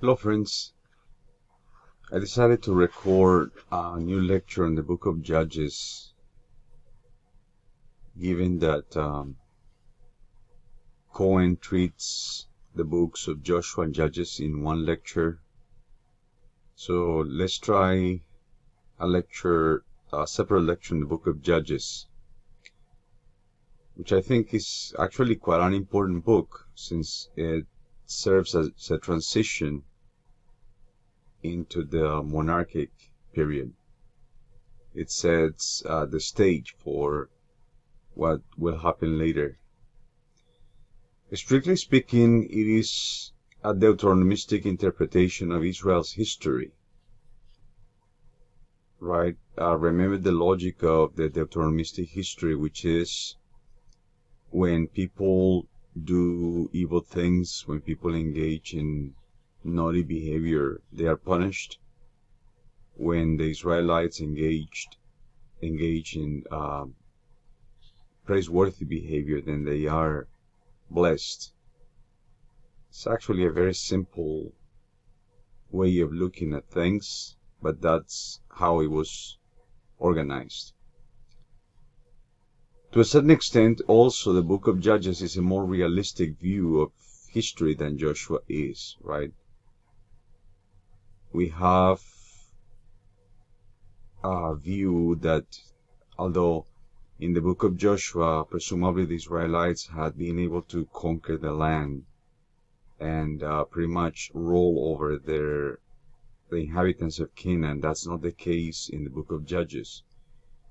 Hello friends, I decided to record a new lecture on the book of Judges, given that Cohen treats the books of Joshua and Judges in one lecture. So let's try a separate lecture in the book of Judges, which I think is actually quite an important book since it serves as a transition into the monarchic period. It sets the stage for what will happen later. Strictly speaking, it is a Deuteronomistic interpretation of Israel's history, right? Remember the logic of the Deuteronomistic history, which is when people do evil things, when people engage in naughty behavior, they are punished. When the Israelites engage in praiseworthy behavior, then they are blessed. It's actually a very simple way of looking at things, but that's how it was organized. To a certain extent, also, the book of Judges is a more realistic view of history than Joshua is, right? We have a view that although in the book of Joshua, presumably the Israelites had been able to conquer the land and pretty much roll over the inhabitants of Canaan, that's not the case in the book of Judges,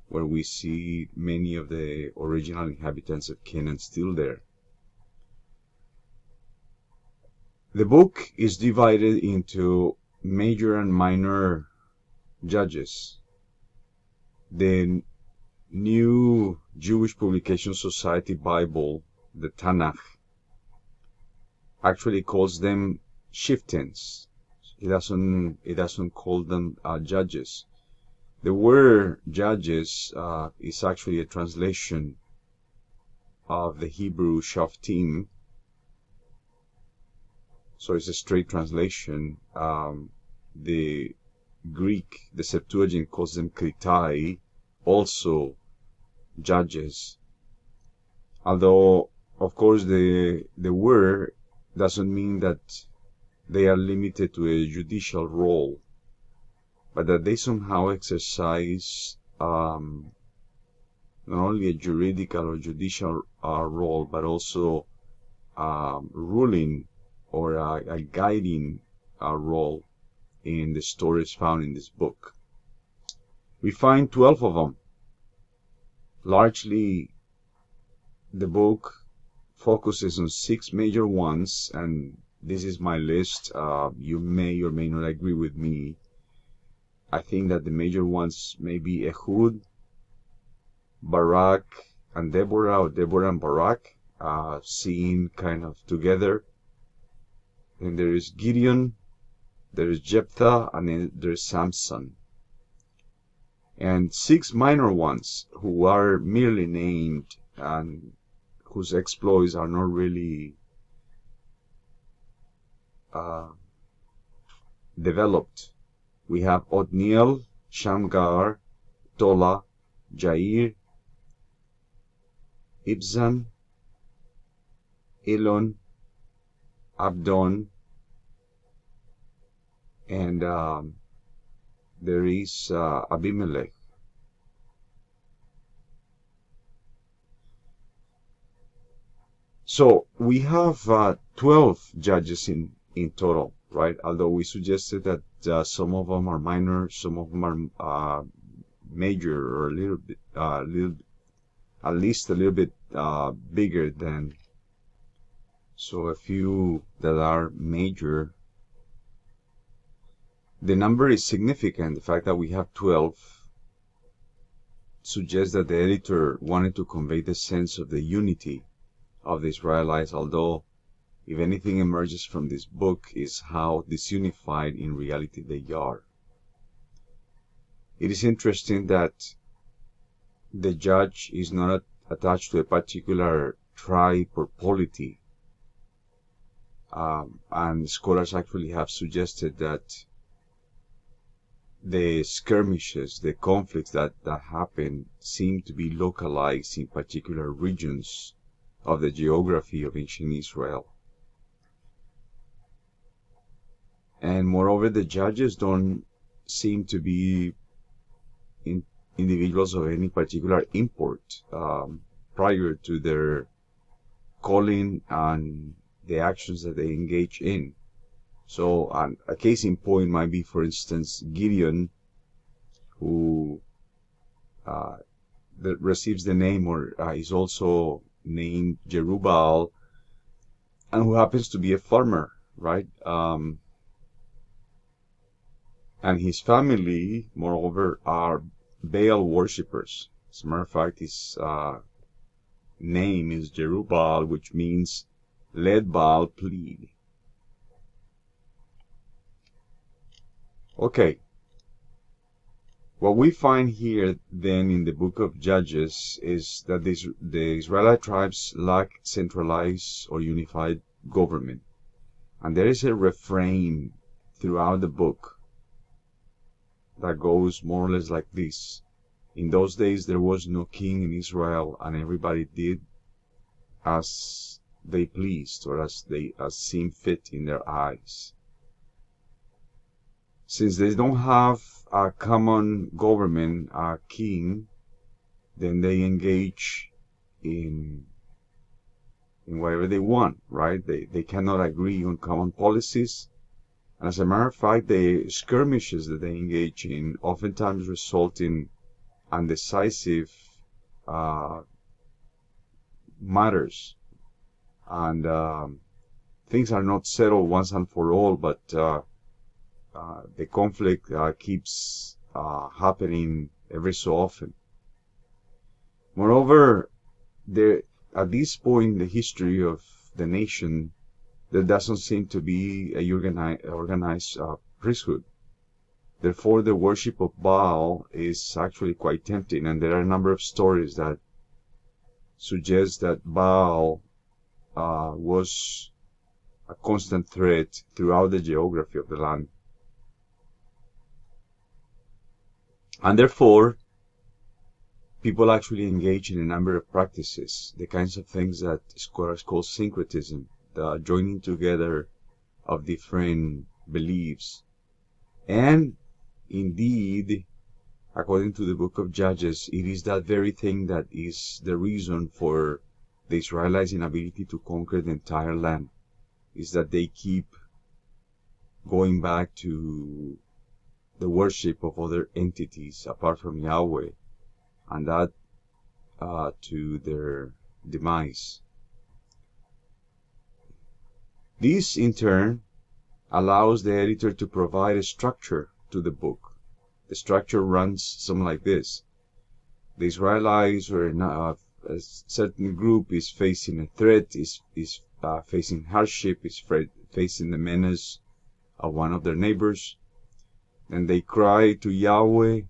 where we see many of the original inhabitants of Canaan still there. The book is divided into major and minor judges. The New Jewish Publication Society Bible, the Tanakh, actually calls them chieftains. It doesn't call them judges. The word judges is actually a translation of the Hebrew shoftim, so it's a straight translation. The Greek, the Septuagint, calls them kritai, also judges. Although, of course, the word doesn't mean that they are limited to a judicial role, but that they somehow exercise not only a juridical or judicial role, but also ruling or a guiding role in the stories found in this book. We find 12 of them. Largely, the book focuses on 6 major ones, and this is my list. You may or may not agree with me. I think that the major ones may be Ehud, Barak, and Deborah, or Deborah and Barak, seen kind of together. Then there is Gideon, there is Jephthah, and then there is Samson. And 6 minor ones who are merely named and whose exploits are not really developed. We have Othniel, Shamgar, Tola, Jair, Ibzan, Elon, Abdon, and there is Abimelech. So we have 12 judges in total, right? Although we suggested that some of them are minor, some of them are major, or a little bit, at least a little bit bigger than. So a few that are major. The number is significant. The fact that we have 12 suggests that the editor wanted to convey the sense of the unity of the Israelites, although if anything emerges from this book is how disunified in reality they are. It is interesting that the judge is not attached to a particular tribe or polity. And scholars actually have suggested that the skirmishes, the conflicts that happen seem to be localized in particular regions of the geography of ancient Israel. And moreover, the judges don't seem to be individuals of any particular import prior to their calling and the actions that they engage in. So a case in point might be, for instance, Gideon, who that receives the name or is also named Jerubbaal, and who happens to be a farmer, right? And his family, moreover, are Baal worshippers. As a matter of fact, his name is Jerubbaal, which means let Baal plead. Okay. What we find here then in the book of Judges is that the Israelite tribes lack centralized or unified government. And there is a refrain throughout the book that goes more or less like this. In those days there was no king in Israel, and everybody did as they pleased, or as seemed fit in their eyes. Since they don't have a common government, a king, then they engage in whatever they want, right? They cannot agree on common policies. And as a matter of fact, the skirmishes that they engage in oftentimes result in undecisive matters. And things are not settled once and for all, but the conflict keeps happening every so often. Moreover, at this point in the history of the nation, there doesn't seem to be a organized priesthood. Therefore, the worship of Baal is actually quite tempting, and there are a number of stories that suggest that Baal was a constant threat throughout the geography of the land. And therefore, people actually engage in a number of practices, the kinds of things that scholars call syncretism, the joining together of different beliefs. And indeed, according to the book of Judges, it is that very thing that is the reason for the Israelites' inability to conquer the entire land, is that they keep going back to the worship of other entities apart from Yahweh, and that to their demise. This, in turn, allows the editor to provide a structure to the book. The structure runs something like this. The Israelites, or a certain group, is facing a threat, is facing hardship, is facing the menace of one of their neighbors. Then they cry to Yahweh.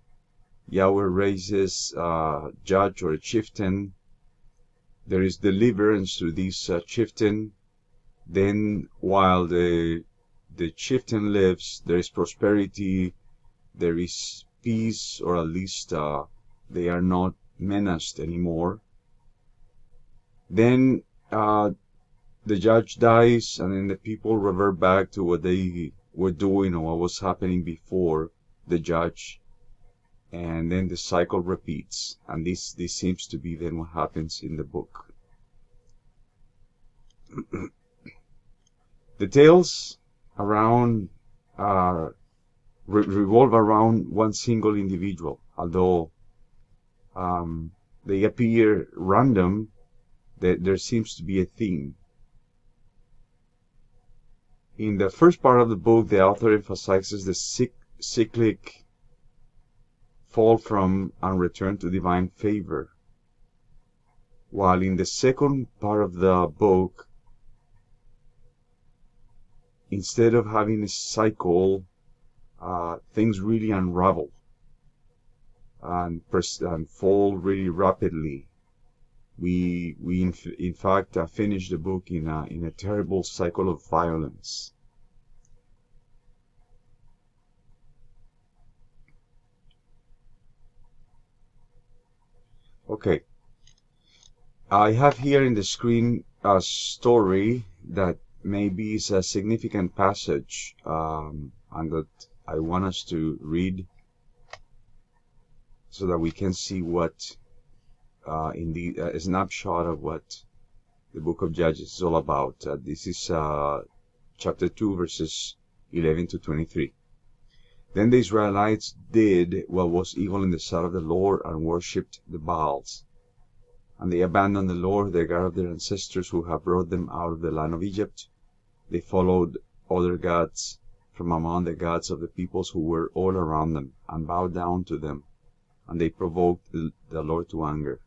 Yahweh raises a judge or a chieftain. There is deliverance through this chieftain. Then, while the chieftain lives, there is prosperity, there is peace, or at least they are not menaced anymore. Then the judge dies, and then the people revert back to what they were doing or what was happening before the judge, and then the cycle repeats. And this seems to be then what happens in the book. The tales around revolve around one single individual, although they appear random. There seems to be a theme. In the first part of the book, the author emphasizes the cyclic fall from and return to divine favor, while in the second part of the book, instead of having a cycle, things really unravel and fall really rapidly. we in fact finished the book in a terrible cycle of violence. Okay, I have here in the screen a story that maybe is a significant passage, and that I want us to read so that we can see what indeed a snapshot of what the book of Judges is all about. This is chapter 2, verses 11 to 23. Then the Israelites did what was evil in the sight of the Lord and worshipped the Baals. And they abandoned the Lord, the God of their ancestors, who had brought them out of the land of Egypt. They followed other gods from among the gods of the peoples who were all around them, and bowed down to them, and they provoked the Lord to anger.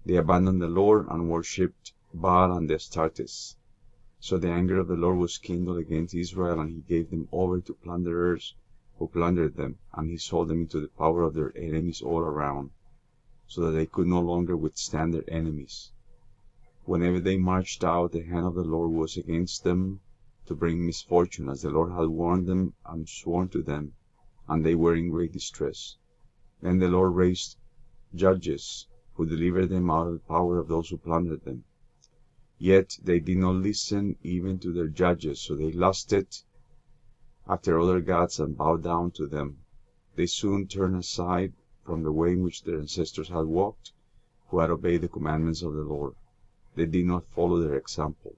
They abandoned the Lord and worshipped Baal and Astartes. So the anger of the Lord was kindled against Israel, and he gave them over to plunderers who plundered them, and he sold them into the power of their enemies all around, so that they could no longer withstand their enemies. Whenever they marched out, the hand of the Lord was against them to bring misfortune, as the Lord had warned them and sworn to them, and they were in great distress. Then the Lord raised judges who delivered them out of the power of those who plundered them. Yet they did not listen even to their judges, so they lusted after other gods and bowed down to them. They soon turned aside from the way in which their ancestors had walked, who had obeyed the commandments of the Lord. They did not follow their example.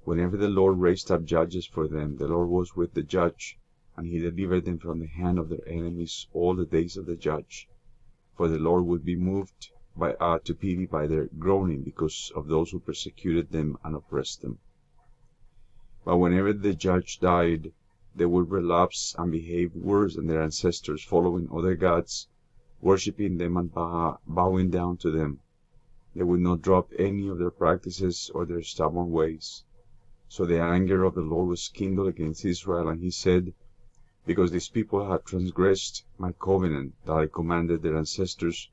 Whenever the Lord raised up judges for them, the Lord was with the judge, and he delivered them from the hand of their enemies all the days of the judge. For the Lord would be moved to pity by their groaning because of those who persecuted them and oppressed them. But whenever the judge died, they would relapse and behave worse than their ancestors, following other gods, worshipping them and bowing down to them. They would not drop any of their practices or their stubborn ways. So the anger of the Lord was kindled against Israel, and he said, because these people have transgressed my covenant that I commanded their ancestors,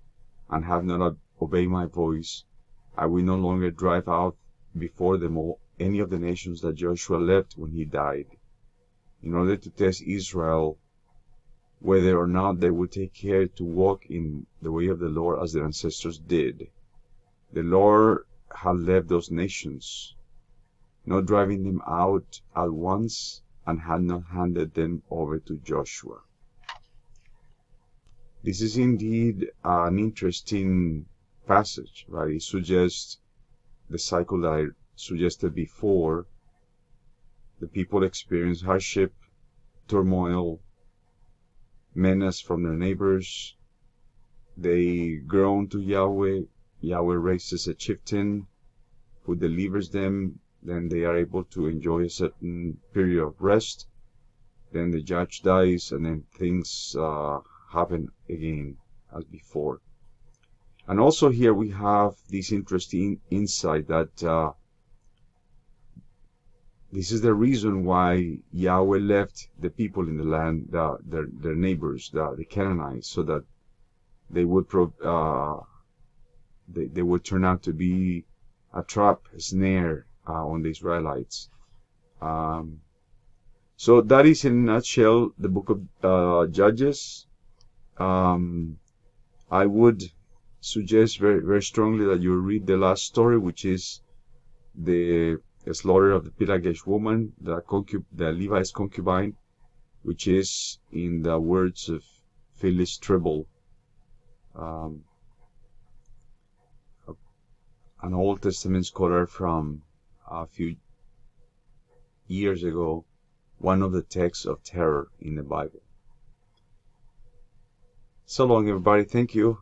and have not obeyed my voice, I will no longer drive out before them all any of the nations that Joshua left when he died, in order to test Israel whether or not they would take care to walk in the way of the Lord as their ancestors did. The Lord had left those nations, not driving them out at once, and had not handed them over to Joshua. This is indeed an interesting passage, right? It suggests the cycle that I suggested before. The people experience hardship, turmoil, menace from their neighbors. They groan to Yahweh. Yahweh raises a chieftain who delivers them. Then they are able to enjoy a certain period of rest. Then the judge dies, and then things happen again as before. And also here we have this interesting insight that this is the reason why Yahweh left the people in the land, their neighbors, the Canaanites, so that they would they would turn out to be a trap, a snare on the Israelites. So that is in a nutshell the book of Judges. I would suggest very, very strongly that you read the last story, which is the slaughter of the Pelagish woman, the Levi's concubine, which is, in the words of Phyllis Tribble, an Old Testament scholar from a few years ago, one of the texts of terror in the Bible. So long, everybody. Thank you.